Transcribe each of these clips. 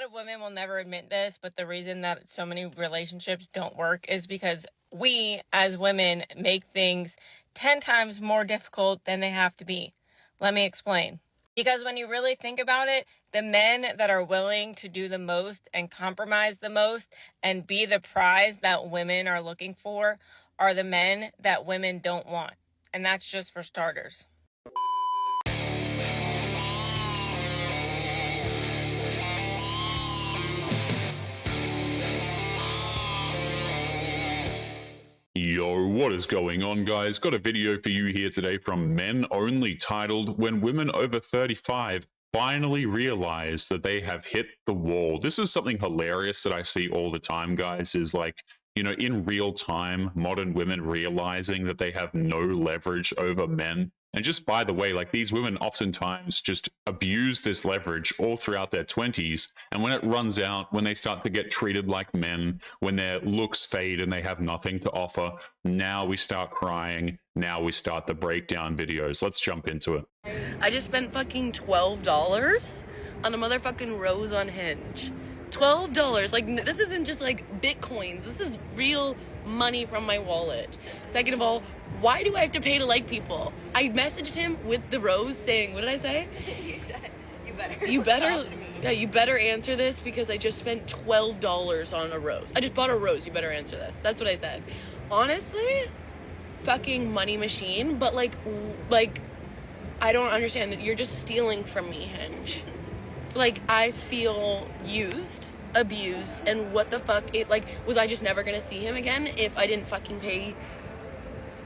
lot of women will never admit this, but the reason that so many relationships don't work is because we, as women, make things 10 times more difficult than they have to be. Let me explain. Because when you really think about it, the men that are willing to do the most and compromise the most and be the prize that women are looking for are the men that women don't want. And that's just for starters. Yo, what is going on, guys? Got a video for you here today from Men Only titled When Women Over 35 Finally Realize That They Have Hit the Wall. This is something hilarious that I see all the time, guys, is like, in real time, modern women realizing that they have no leverage over men. And just by the way, like these women oftentimes just abuse this leverage all throughout their 20s. And when it runs out, when they start to get treated like men, when their looks fade and they have nothing to offer, now we start crying. Now we start the breakdown videos. Let's jump into it. I just spent fucking $12 on a motherfucking rose on Hinge. $12. Like, this isn't just like Bitcoins. This is real money from my wallet. Second of all, why do I have to pay to like people? I messaged him with the rose saying, what did I say? You said, you better yeah, you better answer this because I just spent $12 on a rose. I just bought a rose. You better answer this. That's what I said. Honestly, fucking money machine, but like I don't understand that you're just stealing from me, Hinge. Like, I feel used, abused, and what the fuck, was I just never gonna see him again if I didn't fucking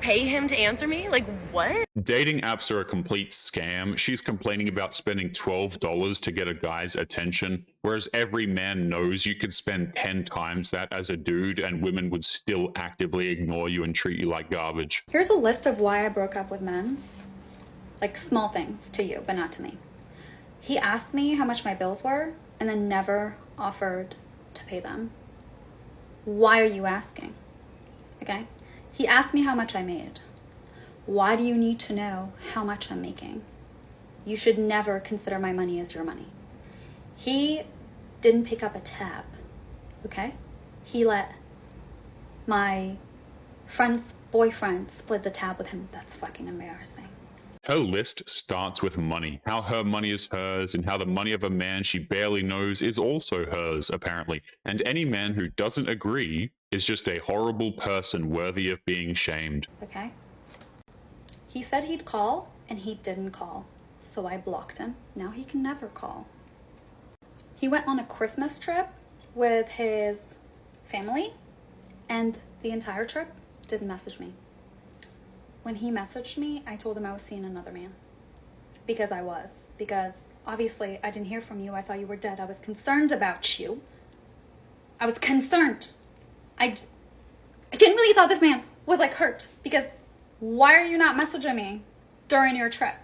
pay him to answer me? Like, what? Dating apps are a complete scam. She's complaining about spending $12 to get a guy's attention, whereas every man knows you could spend 10 times that as a dude and women would still actively ignore you and treat you like garbage. Here's a list of why I broke up with men. Like, small things to you, but not to me. He asked me how much my bills were and then never offered to pay them. Why are you asking? Okay? He asked me how much I made. Why do you need to know how much I'm making? You should never consider my money as your money. He didn't pick up a tab, okay? He let my friend's boyfriend split the tab with him. That's fucking embarrassing. Her list starts with money, how her money is hers, and how the money of a man she barely knows is also hers, apparently. And any man who doesn't agree is just a horrible person worthy of being shamed. Okay? He said he'd call, and he didn't call. So I blocked him. Now he can never call. He went on a Christmas trip with his family, and the entire trip didn't message me. When he messaged me, I told him I was seeing another man. Because obviously I didn't hear from you. I thought you were dead. I was concerned about you. I was concerned. I genuinely thought this man was like hurt, because why are you not messaging me during your trip?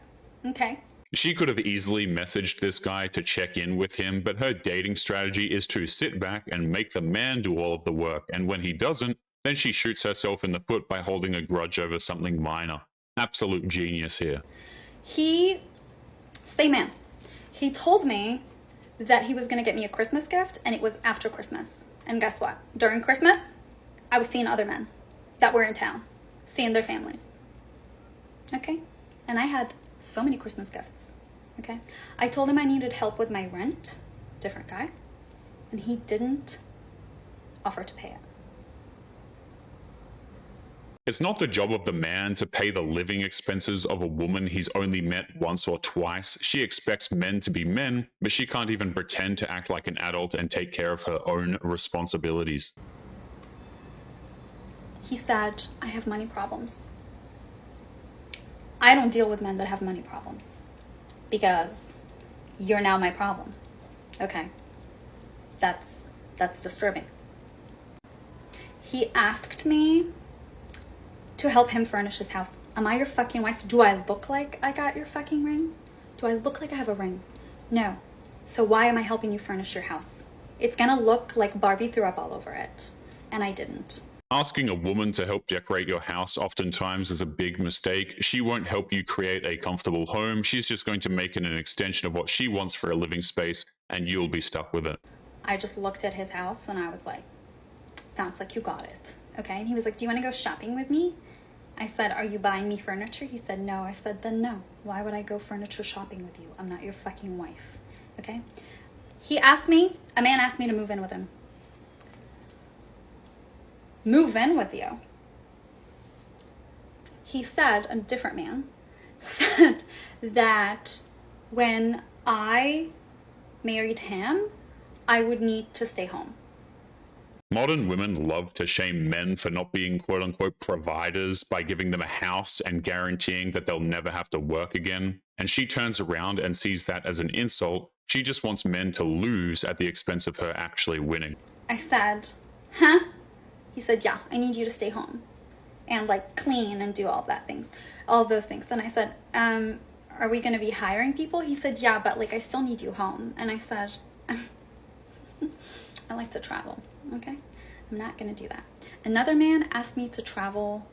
Okay? She could have easily messaged this guy to check in with him, but her dating strategy is to sit back and make the man do all of the work. And when he doesn't, then she shoots herself in the foot by holding a grudge over something minor. Absolute genius here. Same man. He told me that he was going to get me a Christmas gift, and it was after Christmas. And guess what? During Christmas, I was seeing other men that were in town, seeing their families. Okay? And I had so many Christmas gifts. Okay? I told him I needed help with my rent. Different guy. And he didn't offer to pay it. It's not the job of the man to pay the living expenses of a woman he's only met once or twice. She expects men to be men, but she can't even pretend to act like an adult and take care of her own responsibilities. He said, I have money problems. I don't deal with men that have money problems, because you're now my problem. Okay, that's disturbing. He asked me to help him furnish his house. Am I your fucking wife? Do I look like I got your fucking ring? Do I look like I have a ring? No. So why am I helping you furnish your house? It's gonna look like Barbie threw up all over it, and I didn't. Asking a woman to help decorate your house oftentimes is a big mistake. She won't help you create a comfortable home. She's just going to make it an extension of what she wants for a living space. and you'll be stuck with it. I just looked at his house and I was like, sounds like you got it. Okay. And he was like, do you want to go shopping with me? I said, are you buying me furniture? He said, no. I said, then no. Why would I go furniture shopping with you? I'm not your fucking wife. Okay. A man asked me to move in with him. Move in with you. He said, a different man said that when I married him, I would need to stay home. Modern women love to shame men for not being quote unquote providers by giving them a house and guaranteeing that they'll never have to work again. And she turns around and sees that as an insult. She just wants men to lose at the expense of her actually winning. I said, huh? He said, yeah, I need you to stay home and like clean and do all those things. And I said, are we going to be hiring people? He said, yeah, but like I still need you home. And I said, I like to travel. Okay, I'm not going to do that. Another man asked me to travel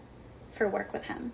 for work with him.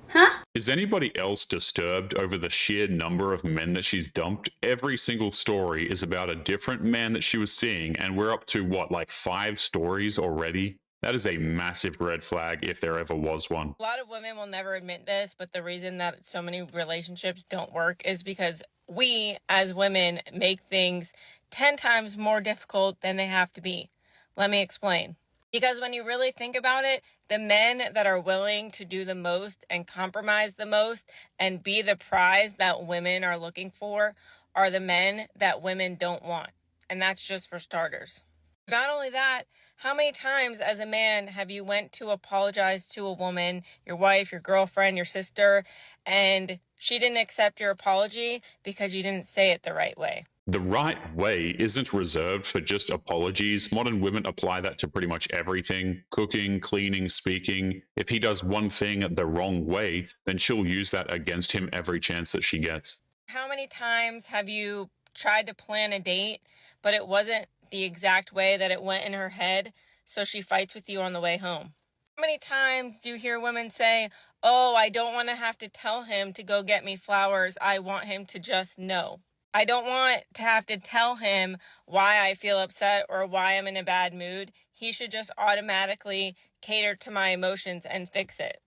Huh? Is anybody else disturbed over the sheer number of men that she's dumped? Every single story is about a different man that she was seeing, and we're up to what, like 5 stories already? That is a massive red flag if there ever was one. A lot of women will never admit this, but the reason that so many relationships don't work is because we as women make things 10 times more difficult than they have to be. Let me explain. Because when you really think about it, the men that are willing to do the most and compromise the most and be the prize that women are looking for are the men that women don't want. And that's just for starters. Not only that, how many times as a man have you went to apologize to a woman, your wife, your girlfriend, your sister, and she didn't accept your apology because you didn't say it the right way? The right way isn't reserved for just apologies. Modern women apply that to pretty much everything: cooking, cleaning, speaking. If he does one thing the wrong way, then she'll use that against him every chance that she gets. How many times have you tried to plan a date, but it wasn't the exact way that it went in her head, so she fights with you on the way home? How many times do you hear women say, oh, I don't want to have to tell him to go get me flowers. I want him to just know. I don't want to have to tell him why I feel upset or why I'm in a bad mood. He should just automatically cater to my emotions and fix it.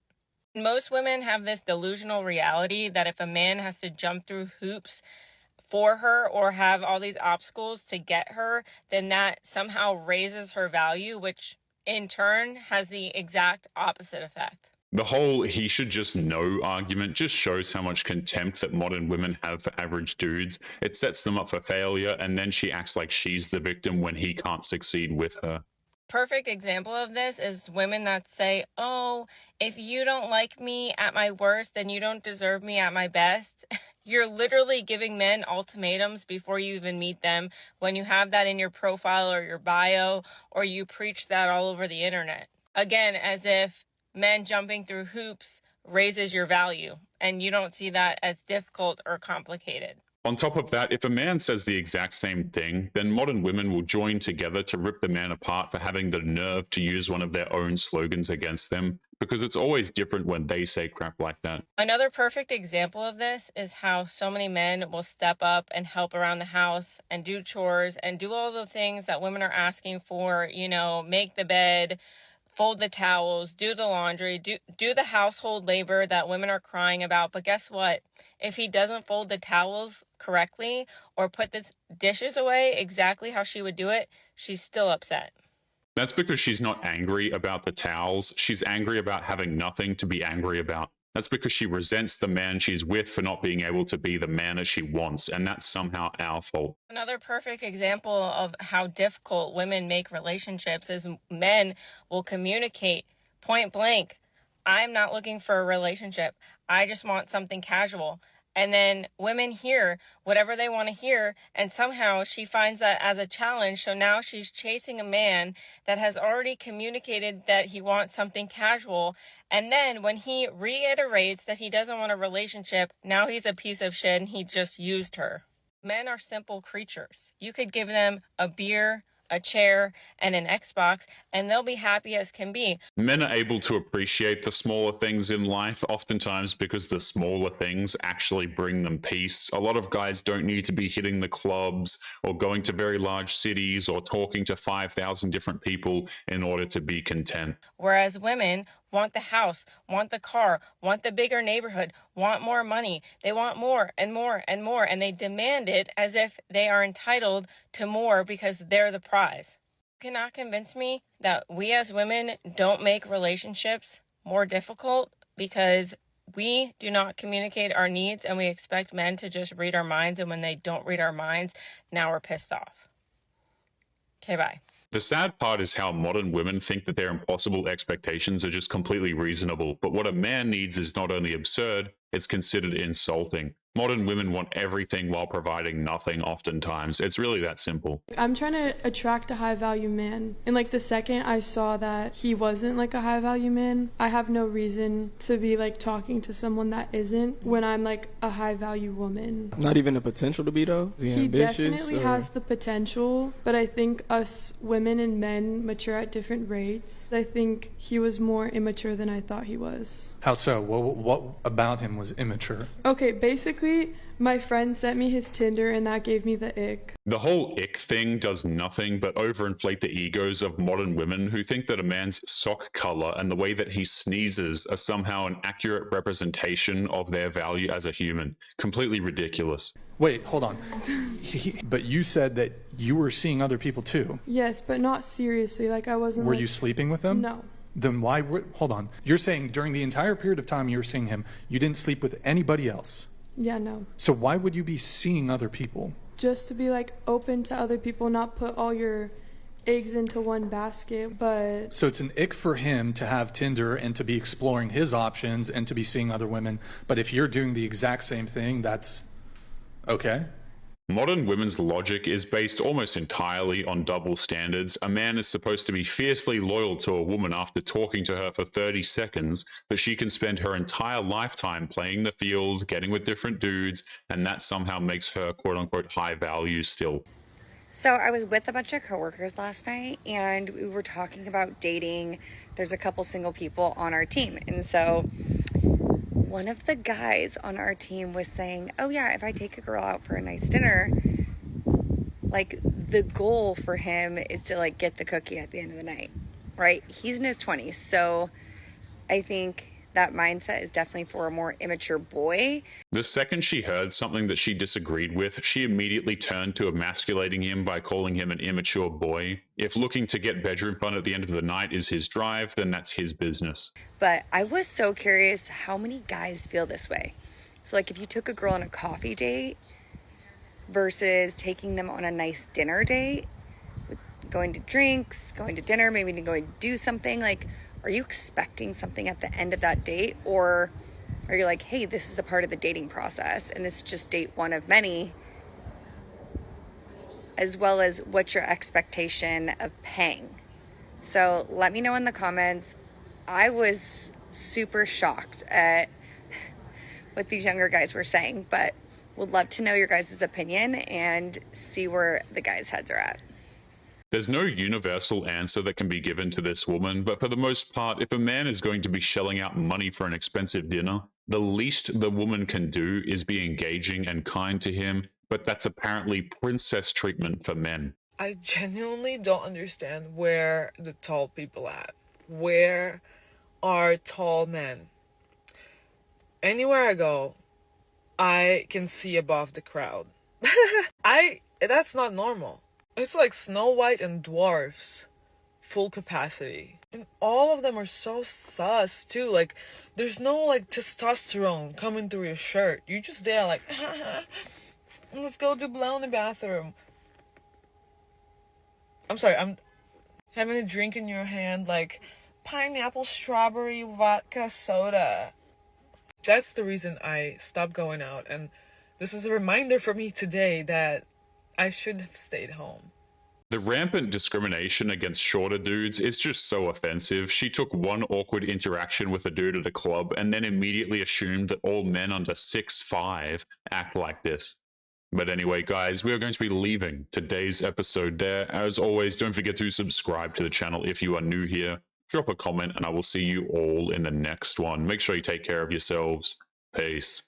Most women have this delusional reality that if a man has to jump through hoops for her or have all these obstacles to get her, then that somehow raises her value, which in turn has the exact opposite effect. The whole "he should just know" argument just shows how much contempt that modern women have for average dudes. It sets them up for failure, and then she acts like she's the victim when he can't succeed with her. Perfect example of this is women that say, oh, if you don't like me at my worst, then you don't deserve me at my best. You're literally giving men ultimatums before you even meet them when you have that in your profile or your bio, or you preach that all over the internet. Again, as if men jumping through hoops raises your value, and you don't see that as difficult or complicated. On top of that, if a man says the exact same thing, then modern women will join together to rip the man apart for having the nerve to use one of their own slogans against them, because it's always different when they say crap like that. Another perfect example of this is how so many men will step up and help around the house and do chores and do all the things that women are asking for, make the bed, fold the towels, do the laundry, do the household labor that women are crying about. But guess what? If he doesn't fold the towels correctly or put the dishes away exactly how she would do it, she's still upset. That's because she's not angry about the towels. She's angry about having nothing to be angry about. That's because she resents the man she's with for not being able to be the man that she wants, and that's somehow our fault. Another perfect example of how difficult women make relationships is men will communicate point blank, I'm not looking for a relationship. I just want something casual. And then women hear whatever they want to hear, and somehow she finds that as a challenge. So now she's chasing a man that has already communicated that he wants something casual. And then when he reiterates that he doesn't want a relationship, now he's a piece of shit and he just used her. Men are simple creatures. You could give them a beer, a chair, and an Xbox, and they'll be happy as can be. Men are able to appreciate the smaller things in life, oftentimes because the smaller things actually bring them peace. A lot of guys don't need to be hitting the clubs or going to very large cities or talking to 5,000 different people in order to be content. Whereas women want the house, want the car, want the bigger neighborhood, want more money. They want more and more and more, and they demand it as if they are entitled to more because they're the prize. You cannot convince me that we as women don't make relationships more difficult because we do not communicate our needs and we expect men to just read our minds, and when they don't read our minds, now we're pissed off. Okay, bye. The sad part is how modern women think that their impossible expectations are just completely reasonable, but what a man needs is not only absurd, it's considered insulting. Modern women want everything while providing nothing oftentimes. It's really that simple. I'm trying to attract a high value man. And like the second I saw that he wasn't like a high value man, I have no reason to be like talking to someone that isn't when I'm like a high value woman. Not even the potential to be though? Is He ambitious, definitely or? has the potential, but I think us women and men mature at different rates. I think he was more immature than I thought he was. How so? What about him was immature? Okay, basically, my friend sent me his Tinder and that gave me the ick. The whole ick thing does nothing but overinflate the egos of modern women who think that a man's sock color and the way that he sneezes are somehow an accurate representation of their value as a human. Completely ridiculous. Wait, hold on. But you said that you were seeing other people too. Yes, but not seriously. Like I wasn't. Were like, you sleeping with them? No. Then why? Hold on. You're saying during the entire period of time you were seeing him, you didn't sleep with anybody else. Yeah, no. So why would you be seeing other people? Just to be like open to other people, not put all your eggs into one basket. But So it's an ick for him to have Tinder and to be exploring his options and to be seeing other women. But if you're doing the exact same thing, that's okay. Modern women's logic is based almost entirely on double standards. A man is supposed to be fiercely loyal to a woman after talking to her for 30 seconds, but she can spend her entire lifetime playing the field, getting with different dudes, and that somehow makes her quote unquote high value still. So I was with a bunch of coworkers last night and we were talking about dating. There's a couple single people on our team. And so one of the guys on our team was saying, oh yeah, if I take a girl out for a nice dinner, like the goal for him is to like get the cookie at the end of the night, right? He's in his 20s. So I think that mindset is definitely for a more immature boy. The second she heard something that she disagreed with, she immediately turned to emasculating him by calling him an immature boy. If looking to get bedroom fun at the end of the night is his drive, then that's his business. But I was so curious how many guys feel this way. So like if you took a girl on a coffee date versus taking them on a nice dinner date, going to drinks, going to dinner, maybe going to do something, like are you expecting something at the end of that date? Or are you like, hey, this is a part of the dating process and this is just date one of many? As well as what's your expectation of paying? So let me know in the comments. I was super shocked at what these younger guys were saying, but would love to know your guys' opinion and see where the guys' heads are at. There's no universal answer that can be given to this woman, but for the most part, if a man is going to be shelling out money for an expensive dinner, the least the woman can do is be engaging and kind to him, but that's apparently princess treatment for men. I genuinely don't understand where the tall people at. Where are tall men? Anywhere I go, I can see above the crowd. That's not normal. It's like Snow White and dwarfs, full capacity. And all of them are so sus too. Like, there's no like testosterone coming through your shirt. You just there like, let's go do blow in the bathroom. I'm sorry, I'm having a drink in your hand like pineapple, strawberry, vodka, soda. That's the reason I stopped going out. And this is a reminder for me today that I should have stayed home. The rampant discrimination against shorter dudes is just so offensive. She took one awkward interaction with a dude at a club and then immediately assumed that all men under 6'5" act like this. But anyway, guys, we are going to be leaving today's episode there. As always, don't forget to subscribe to the channel if you are new here. Drop a comment, and I will see you all in the next one. Make sure you take care of yourselves. Peace.